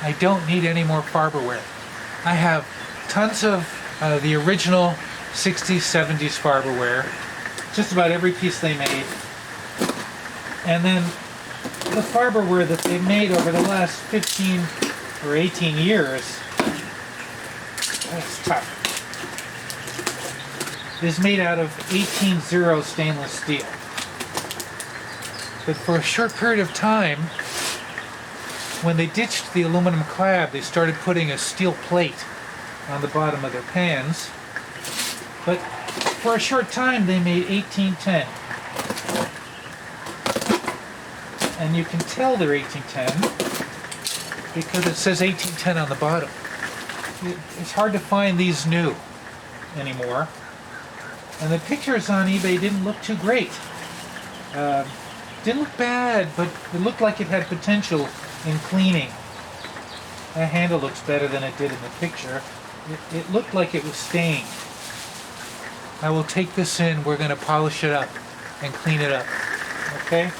I don't need any more Farberware. I have tons of the original 60s, 70s Farberware, just about every piece they made. And then the Farberware that they made over the last 15 or 18 years, that's tough, is made out of 18-0 stainless steel. But for a short period of time, when they ditched the aluminum clad, they started putting a steel plate on the bottom of their pans. But for a short time, they made 1810. And you can tell they're 1810 because it says 1810 on the bottom. It's hard to find these new anymore. And the pictures on eBay didn't look too great. Didn't look bad, but it looked like it had potential in cleaning. That handle looks better than it did in the picture. It looked like it was stained. I will take this in, we're going to polish it up and clean it up. Okay?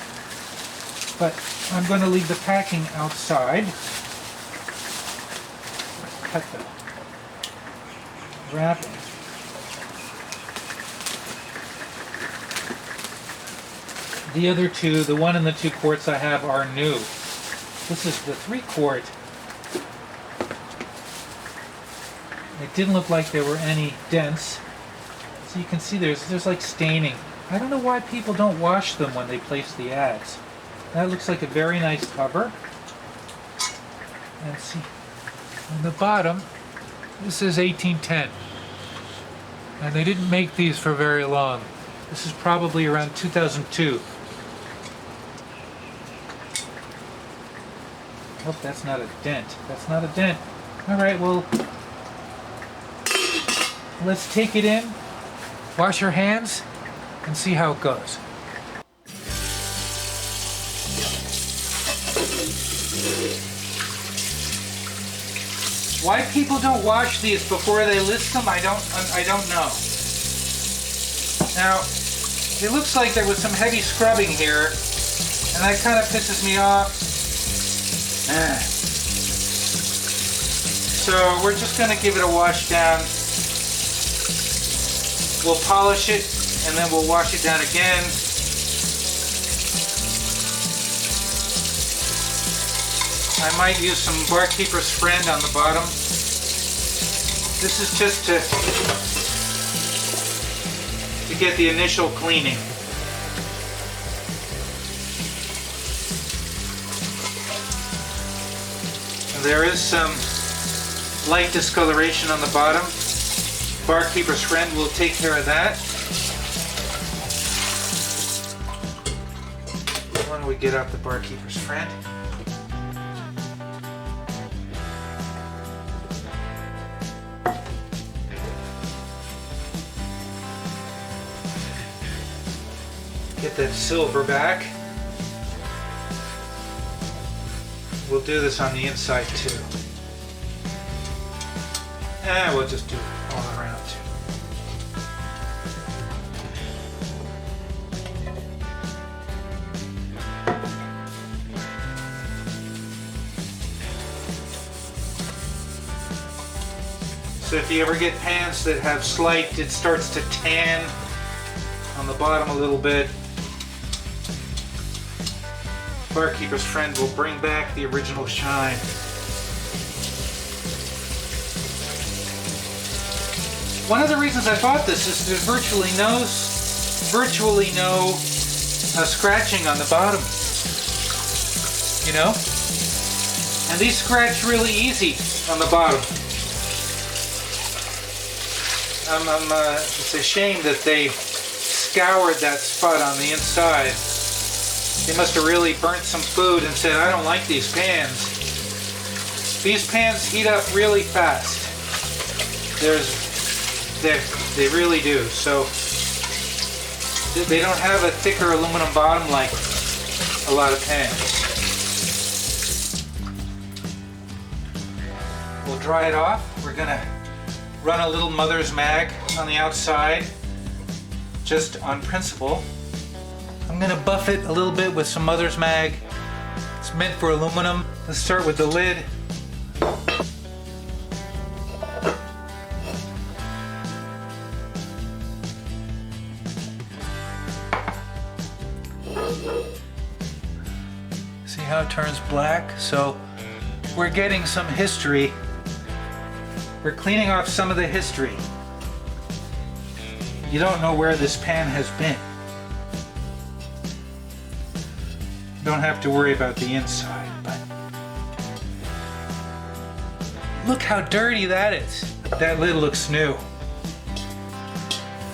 But I'm going to leave the packing outside. Cut the wrapping. The other two, the 1 and the 2 quarts I have, are new. This is the 3 quart. It didn't look like there were any dents. So you can see there's like staining. I don't know why people don't wash them when they place the ads. That looks like a very nice cover. And see, on the bottom, this is 1810. And they didn't make these for very long. This is probably around 2002. Oh, that's not a dent. That's not a dent. All right, well, let's take it in, wash our hands, and see how it goes. Why people don't wash these before they list them, I don't know. Now, it looks like there was some heavy scrubbing here, and that kind of pisses me off. So we're just going to give it a wash down. We'll polish it and then we'll wash it down again. I might use some Barkeeper's Friend on the bottom. This is just to get the initial cleaning. There is some light discoloration on the bottom. Barkeeper's Friend will take care of that. Why don't we get out the Barkeeper's Friend? Get that silver back. We'll do this on the inside too. And we'll just do it all around too. So if you ever get pans that have slight, it starts to tan on the bottom a little bit, Barkeeper's Friend will bring back the original shine. One of the reasons I bought this is there's virtually no scratching on the bottom. You know? And these scratch really easy on the bottom. It's a shame that they scoured that spot on the inside. They must have really burnt some food and said, I don't like these pans. These pans heat up really fast. They really do. So they don't have a thicker aluminum bottom like a lot of pans. We'll dry it off. We're gonna run a little mother's mag on the outside, just on principle. I'm gonna buff it a little bit with some mother's mag. It's meant for aluminum. Let's start with the lid. turns black, so we're getting some history. We're cleaning off some of the history. You don't know where this pan has been. Don't have to worry about the inside, but look how dirty that is. That lid looks new.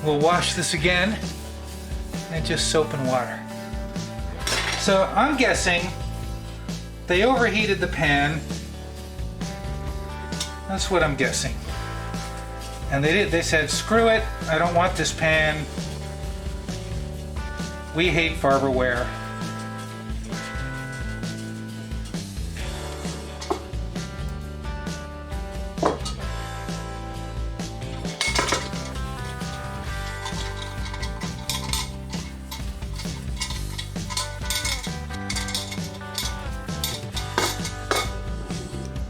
We'll wash this again and just soap and water. So I'm guessing they overheated the pan. That's what I'm guessing. And they said, screw it, I don't want this pan. We hate Farberware.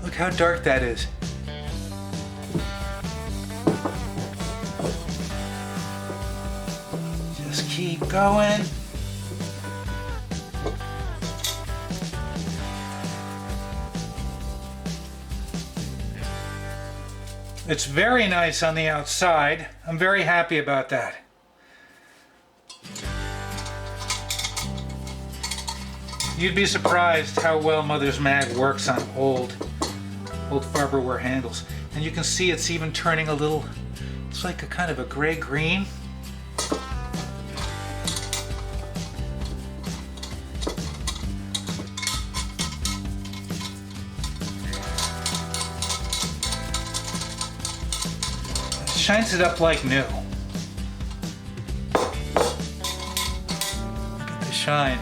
Look how dark that is. Just keep going. It's very nice on the outside. I'm very happy about that. You'd be surprised how well Mother's Mag works on old Farberware handles. And you can see it's even turning a little, it's like a kind of a gray-green. Shines it up like new. Look at the shine.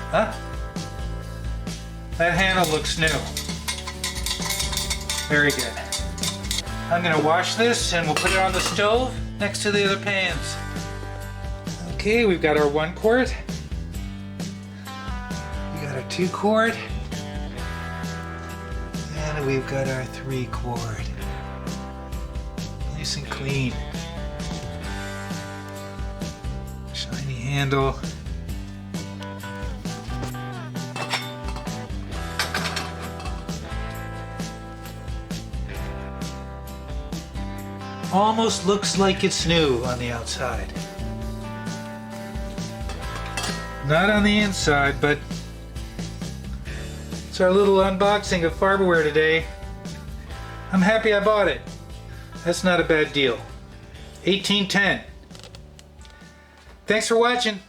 Huh? That handle looks new. Very good. I'm gonna wash this and we'll put it on the stove next to the other pans. Okay, we've got our 1 quart. We got our 2 quart. And we've got our 3 quart. Nice and clean. Shiny handle. Almost looks like it's new on the outside. Not on the inside, but it's our little unboxing of Farberware today. I'm happy I bought it. That's not a bad deal. 1810. Thanks for watching.